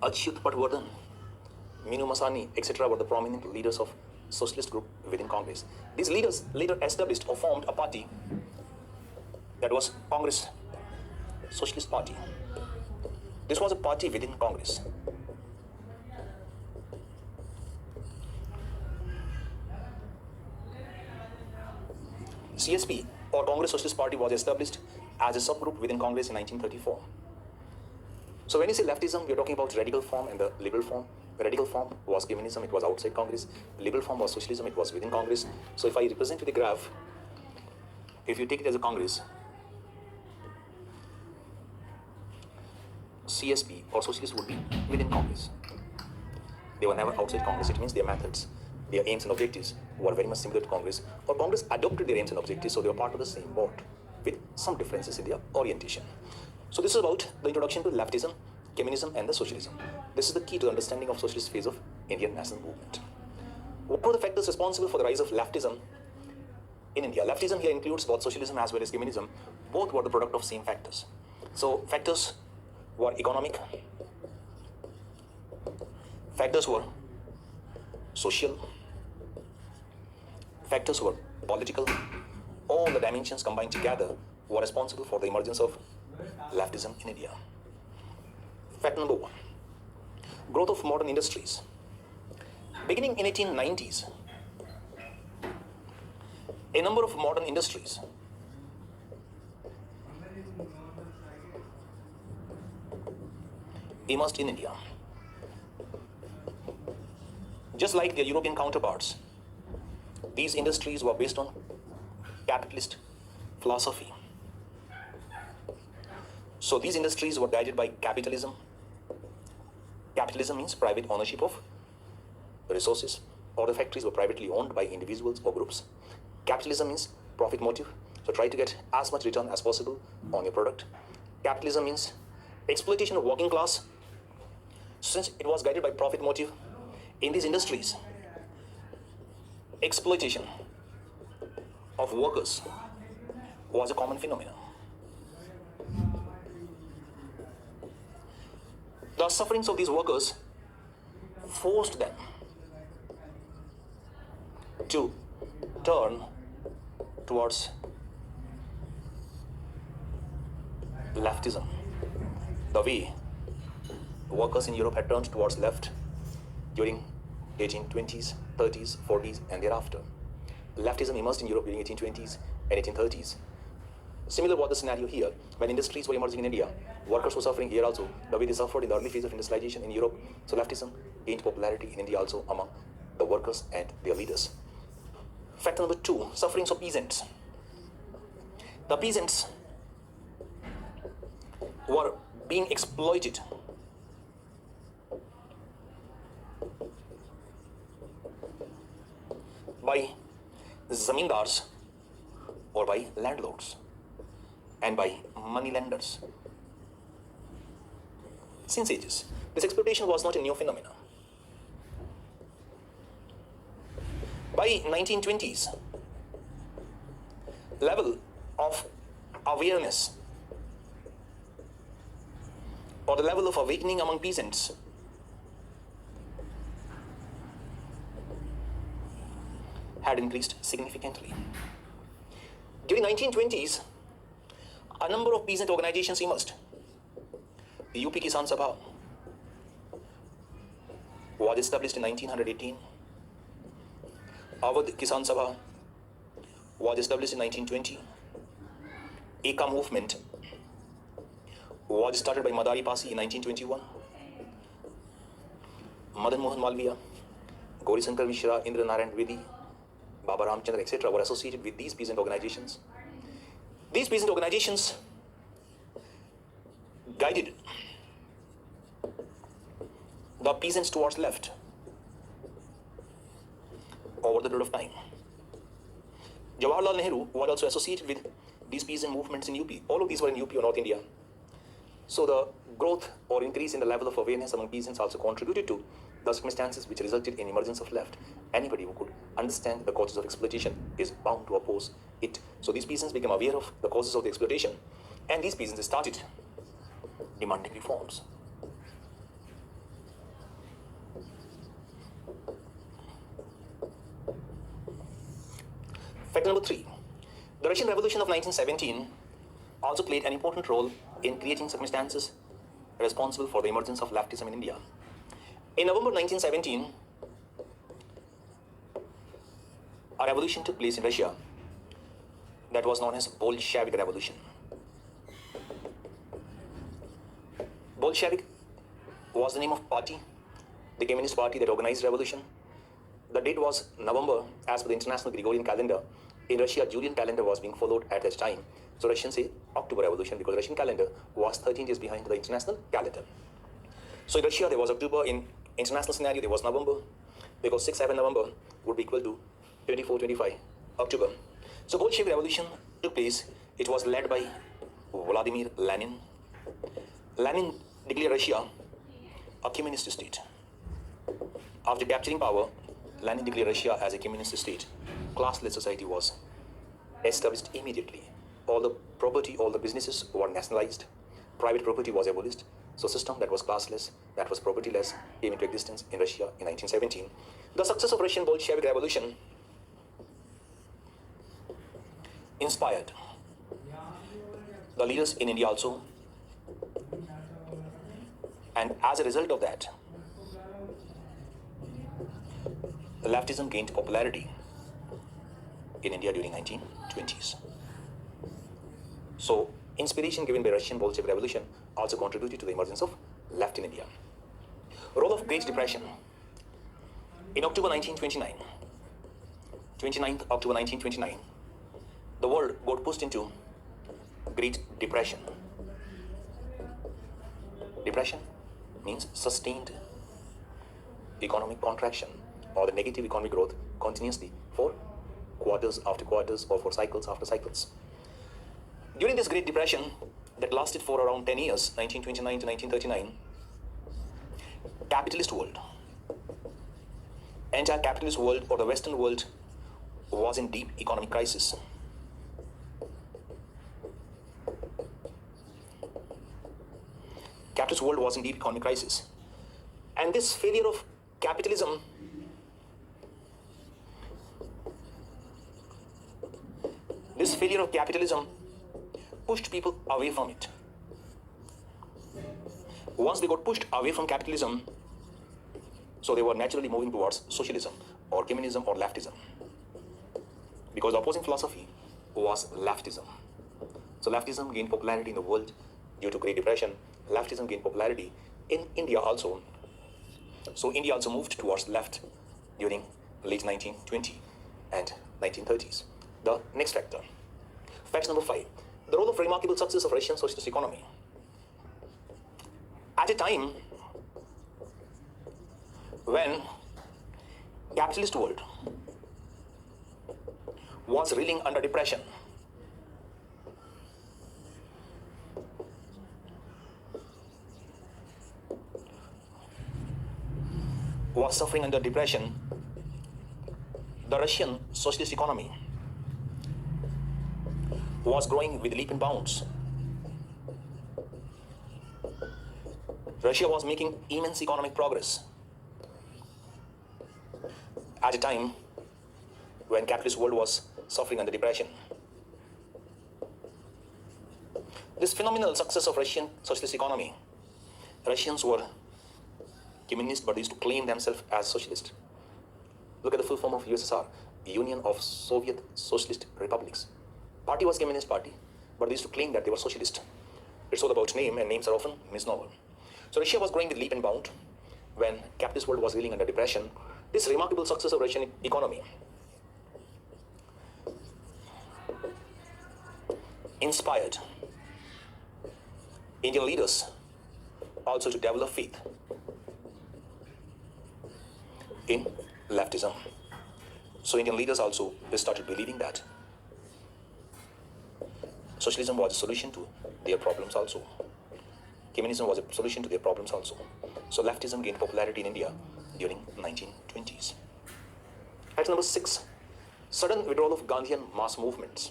Achyut Patwardhan, Minu Masani, etc. were the prominent leaders of socialist group within Congress. These leaders later established or formed a party that was Congress Socialist Party. This was a party within Congress. CSP or Congress Socialist Party was established as a subgroup within Congress in 1934. So when you say leftism, we are talking about radical form and the liberal form. The radical form was communism, it was outside Congress. The liberal form was socialism, it was within Congress. So if I represent with the graph, if you take it as a Congress, CSP or socialists would be within Congress. They were never outside Congress. It means their methods, their aims and objectives were very much similar to Congress, or Congress adopted their aims and objectives, so they were part of the same boat with some differences in their orientation. So this is about the introduction to leftism, communism and the socialism. This is the key to the understanding of socialist phase of Indian national movement. What were the factors responsible for the rise of leftism in India? Leftism here includes both socialism as well as communism. Both were the product of same factors. So factors were economic, factors were social, factors were political. All the dimensions combined together were responsible for the emergence of leftism in India. Fact number one, growth of modern industries. Beginning in 1890s, a number of modern industries emerged in India. Just like their European counterparts, these industries were based on capitalist philosophy. So these industries were guided by capitalism. Capitalism means private ownership of resources. All the factories were privately owned by individuals or groups. Capitalism means profit motive. So try to get as much return as possible on your product. Capitalism means exploitation of working class. Since it was guided by profit motive, in these industries, exploitation of workers was a common phenomenon. The sufferings of these workers forced them to turn towards leftism. The way workers in Europe had turned towards left during 1820s, 30s, 40s, and thereafter. Leftism emerged in Europe during 1820s and 1830s. Similar was the scenario here. When industries were emerging in India, workers were suffering here also, the way they suffered in the early phase of industrialization in Europe. So leftism gained popularity in India also among the workers and their leaders. Fact number two, sufferings of peasants. The peasants were being exploited by zamindars or by landlords and by money lenders. Since ages, this exploitation was not a new phenomenon. By 1920s, level of awareness or the level of awakening among peasants had increased significantly. During 1920s, a number of peasant organizations emerged. The UP Kisan Sabha was established in 1918. Awadh Kisan Sabha was established in 1920. Eka movement was started by Madari Pasi in 1921. Madan Mohan Malviya, Gauri Shankar Mishra, Indra Narayan Dwivedi, Baba Ramchandra, etc. were associated with these peasant organizations. These peasant organizations guided the peasants towards left over the period of time. Jawaharlal Nehru was also associated with these peasant movements in UP. All of these were in UP or North India. So the growth or increase in the level of awareness among peasants also contributed to the circumstances which resulted in emergence of left. Anybody who could understand the causes of exploitation is bound to oppose it. So these peasants became aware of the causes of the exploitation, and these peasants started demanding reforms. Fact number 3. The Russian Revolution of 1917 also played an important role in creating circumstances responsible for the emergence of leftism in India. In November 1917, a revolution took place in Russia that was known as Bolshevik Revolution. Bolshevik was the name of party, the Communist Party that organized revolution. The date was November as per the International Gregorian calendar. In Russia, Julian calendar was being followed at that time. So Russians say October Revolution because Russian calendar was 13 days behind the international calendar. So in Russia, there was October. In international scenario, there was November, because 6-7 November would be equal to 24-25 October. So Bolshevik Revolution took place. It was led by Vladimir Lenin. Lenin declared Russia a communist state. After capturing power, Lenin declared Russia as a communist state. Classless society was established immediately. All the property, all the businesses were nationalized. Private property was abolished. So system that was classless, that was propertyless, came into existence in Russia in 1917. The success of Russian Bolshevik Revolution inspired the leaders in India also. And as a result of that, leftism gained popularity in India during 1920s. So, inspiration given by Russian Bolshevik Revolution also contributed to the emergence of left in India. Role of Great Depression. In October 1929, 29th October 1929, the world got pushed into Great Depression. Depression means sustained economic contraction or the negative economic growth continuously for quarters after quarters or for cycles after cycles. During this Great Depression that lasted for around 10 years, 1929 to 1939, capitalist world, entire capitalist world or the Western world was in deep economic crisis. Capitalist world was in deep economic crisis. And this failure of capitalism pushed people away from it. Once they got pushed away from capitalism, so they were naturally moving towards socialism or communism or leftism, because the opposing philosophy was leftism. So leftism gained popularity in the world due to Great Depression. Leftism gained popularity in India also. So India also moved towards left during late 1920 and 1930s. The next factor. Fact number 5. The role of remarkable success of Russian socialist economy. At a time when capitalist world was reeling under depression, was suffering under depression, the Russian socialist economy was growing with leap and bounds. Russia was making immense economic progress at a time when capitalist world was suffering under depression. This phenomenal success of Russian socialist economy, Russians were communist but they used to claim themselves as socialist. Look at the full form of USSR, Union of Soviet Socialist Republics. Party was Communist Party, but they used to claim that they were socialist. It's all about name, and names are often misnomer. So Russia was growing with leap and bound when capitalist world was reeling under depression. This remarkable success of Russian economy inspired Indian leaders also to develop faith in leftism. So Indian leaders also started believing that socialism was a solution to their problems also. Communism was a solution to their problems also. So leftism gained popularity in India during 1920s. At number 6, sudden withdrawal of Gandhian mass movements.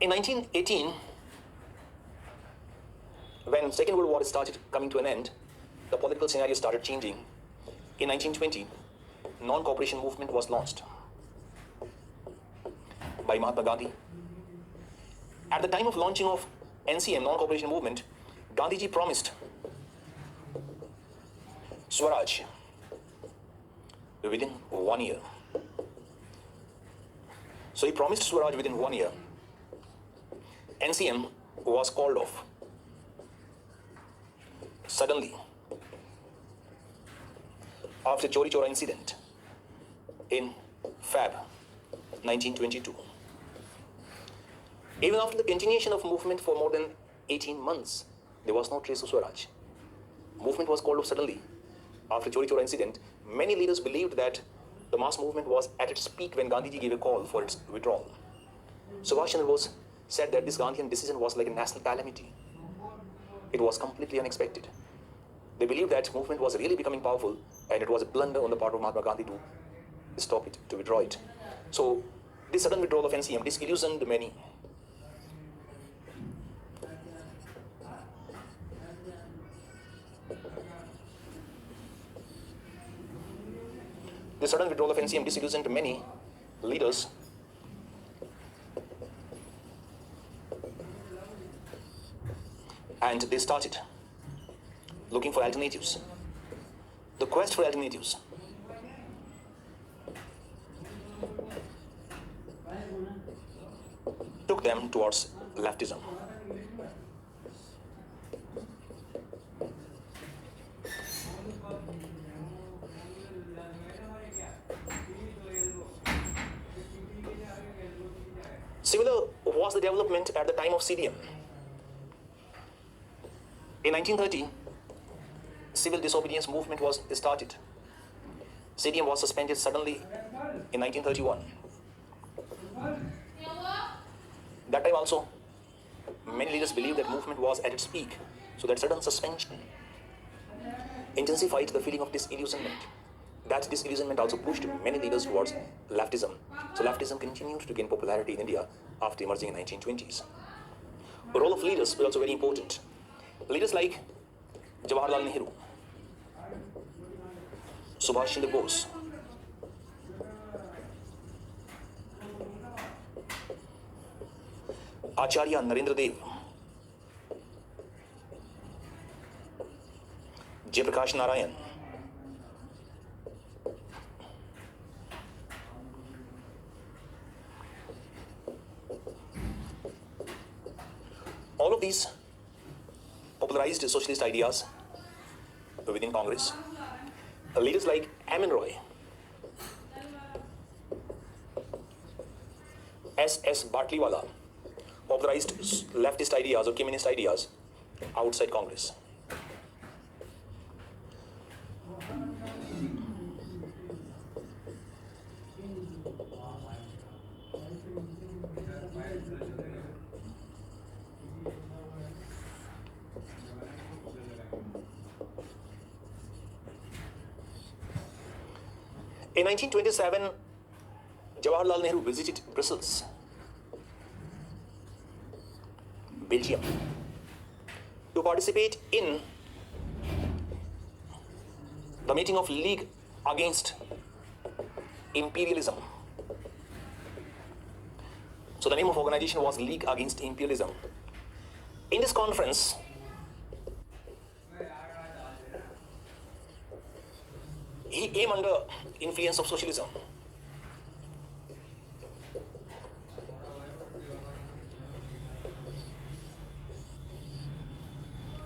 In 1918, when Second World War started coming to an end, the political scenario started changing. In 1920, non-cooperation movement was launched by Mahatma Gandhi. At the time of launching of NCM, non-cooperation movement, Gandhiji promised Swaraj within 1 year. So he promised Swaraj within 1 year. NCM was called off suddenly after Chori Chora incident in Feb 1922. Even after the continuation of movement for more than 18 months, there was no trace of Swaraj. Movement was called off suddenly after Chori Chora incident. Many leaders believed that the mass movement was at its peak when Gandhiji gave a call for its withdrawal. Subhash Chandra Bose said that this Gandhian decision was like a national calamity. It was completely unexpected. They believed that movement was really becoming powerful and it was a blunder on the part of Mahatma Gandhi to stop it, to withdraw it. So this sudden withdrawal of NCM disillusioned many. The sudden withdrawal of NCM disillusioned many leaders. And they started looking for alternatives. The quest for alternatives took them towards leftism. Similar was the development at the time of CDM. In 1930, civil disobedience movement was started. CDM was suspended suddenly in 1931. That time also, many leaders believed that movement was at its peak, so that sudden suspension intensified the feeling of disillusionment. That disillusionment also pushed many leaders towards leftism. So leftism continued to gain popularity in India after emerging in 1920s. The role of leaders was also very important. Leaders like Jawaharlal Nehru, Subhash Chandra Bose, Acharya Narendra Dev, Jayaprakash Narayan, all of these popularized socialist ideas within Congress. Leaders like Amin Roy, S.S. Batliwala popularized leftist ideas or communist ideas outside Congress. In 1927, Jawaharlal Nehru visited Brussels, Belgium, to participate in the meeting of League Against Imperialism. So the name of organization was League Against Imperialism. In this conference, he came under influence of socialism.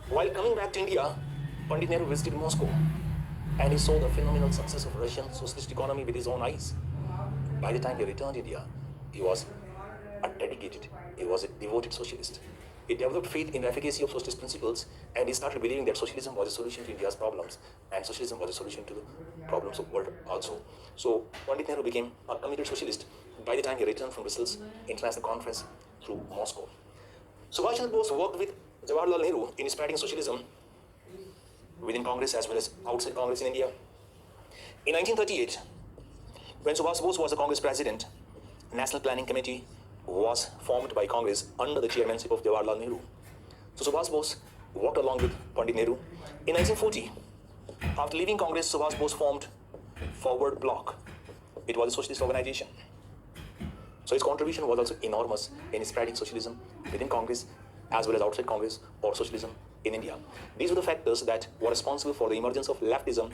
While coming back to India, Pandit Nehru visited Moscow and he saw the phenomenal success of Russian socialist economy with his own eyes. By the time he returned to India, he was he was a devoted socialist. He developed faith in the efficacy of socialist principles and he started believing that socialism was a solution to India's problems and socialism was a solution to the problems of the world also. So Pandit Nehru became a committed socialist by the time he returned from Brussels International Conference through Moscow. Subhash Chandra Bose worked with Jawaharlal Nehru in spreading socialism within Congress as well as outside Congress in India. In 1938, when Subhas Bose was the Congress president, National Planning Committee was formed by Congress under the chairmanship of Jawaharlal Nehru. So Subhas Bose worked along with Pandit Nehru. In 1940, after leaving Congress, Subhas Bose formed Forward Bloc. It was a socialist organization. So his contribution was also enormous in spreading socialism within Congress as well as outside Congress, or socialism in India. These were the factors that were responsible for the emergence of leftism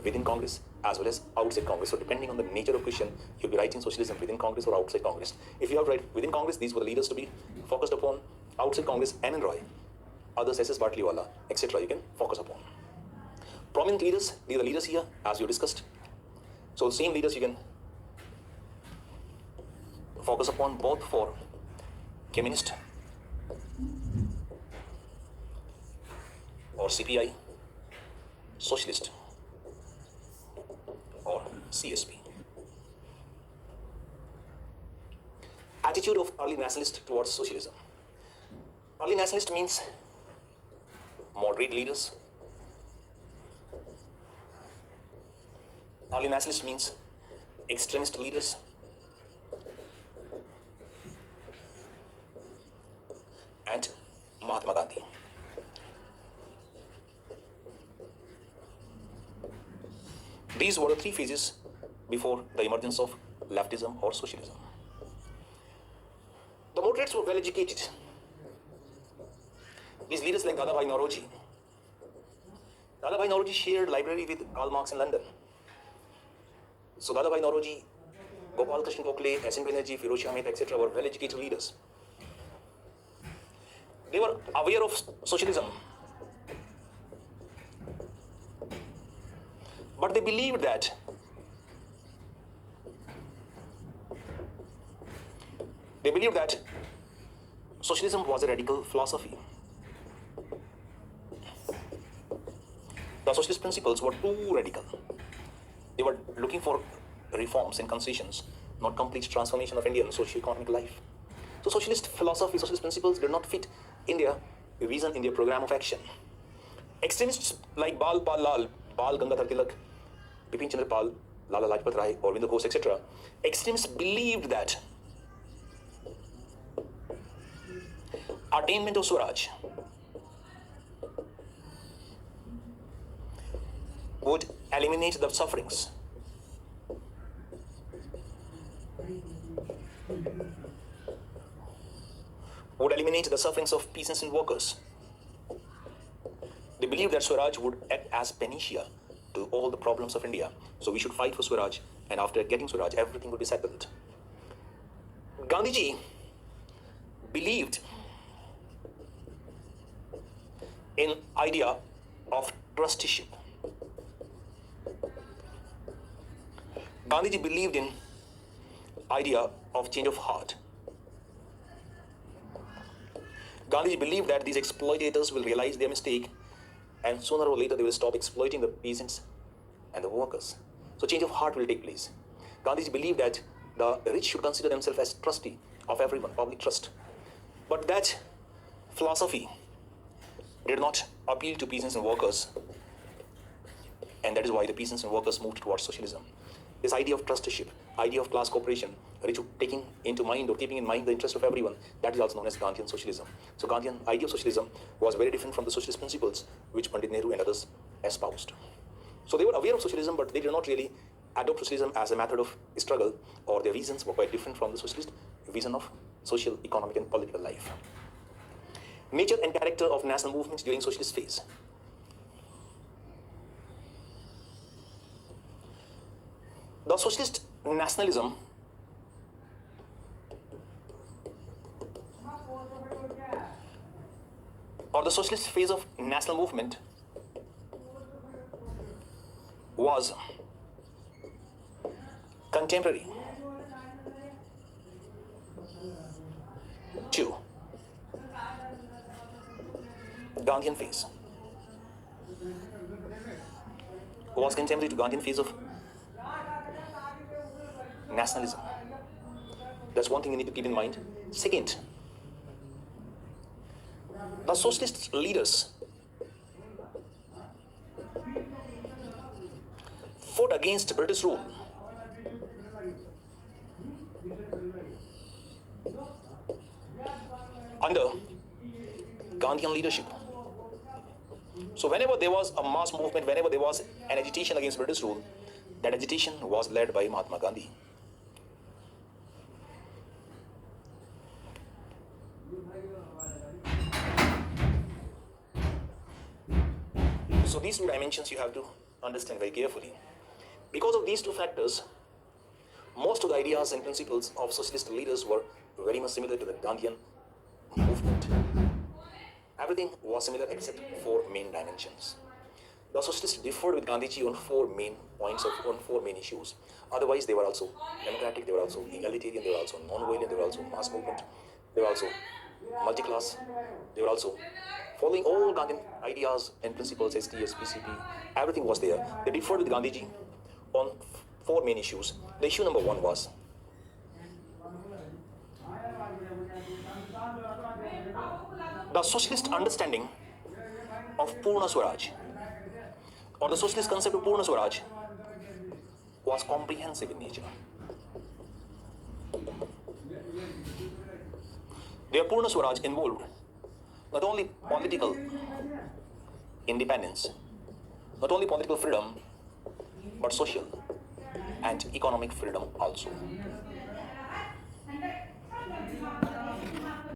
within Congress as well as outside Congress. So depending on the nature of question, you'll be writing socialism within Congress or outside Congress. If you have write within Congress, these were the leaders to be focused upon. Outside Congress, M. N. Roy, others S.S. Batliwala, etc. you can focus upon. Prominent leaders, these are the leaders here as you discussed. So the same leaders you can focus upon both for Communist or CPI, Socialist or CSP. Attitude of early nationalist towards socialism. Early nationalist means moderate leaders. Early nationalist means extremist leaders. And Mahatma Gandhi. These were the three phases before the emergence of leftism or socialism. The moderates were well educated. These leaders like Dadabhai Nauroji. Dadabhai Nauroji shared library with Karl Marx in London. So Dadabhai Nauroji, Gopal Krishna Gokhale, S.N. Banerjee, Firoz Ahmed, etc. were well educated leaders. They were aware of socialism, but they believed that socialism was a radical philosophy. The socialist principles were too radical. They were looking for reforms and concessions, not complete transformation of Indian socio-economic life. So socialist philosophy, socialist principles did not fit India vision in their program of action. Extremists like Bal Pal Lal, Bal Gangadhar Tilak, Bipin Chandra Pal, Lala Lajpat Rai, Aurobindo Ghosh, etc. Extremists believed that attainment of Swaraj would eliminate the sufferings. Would eliminate the sufferings of peasants and workers. They believed that Swaraj would act as panacea to all the problems of India. So we should fight for Swaraj, and after getting Swaraj, everything would be settled. Gandhiji believed in idea of trusteeship. Gandhiji believed in idea of change of heart. Gandhiji believed that these exploitators will realize their mistake, and sooner or later they will stop exploiting the peasants and the workers. So change of heart will take place. Gandhiji believed that the rich should consider themselves as trustee of everyone, public trust. But that philosophy did not appeal to peasants and workers, and that is why the peasants and workers moved towards socialism. This idea of trusteeship, idea of class cooperation, which taking into mind or keeping in mind the interest of everyone, that is also known as Gandhian socialism. So Gandhian idea of socialism was very different from the socialist principles which Pandit Nehru and others espoused. So they were aware of socialism, but they did not really adopt socialism as a method of struggle, or their reasons were quite different from the socialist vision of social, economic and political life. Nature and character of national movements during socialist phase. The socialist nationalism or the socialist phase of national movement was contemporary to Gandhian phase. Was contemporary to Gandhian phase of nationalism. That's one thing you need to keep in mind. Second, the socialist leaders fought against British rule under Gandhian leadership. So whenever there was a mass movement, whenever there was an agitation against British rule, that agitation was led by Mahatma Gandhi. So these two dimensions you have to understand very carefully. Because of these two factors, most of the ideas and principles of socialist leaders were very much similar to the Gandhian movement. Everything was similar except four main dimensions. The socialists differed with Gandhiji on four main points, on four main issues. Otherwise, they were also democratic, they were also egalitarian, they were also non-violent, they were also mass movement, they were also multi-class, they were also following all Gandhian ideas and principles, SDS, PCP, everything was there. They differed with Gandhiji on four main issues. The issue number one was the socialist understanding of Purna Swaraj, or the socialist concept of Purna Swaraj, was comprehensive in nature. Their Purna Swaraj involved not only political independence, not only political freedom, but social and economic freedom also.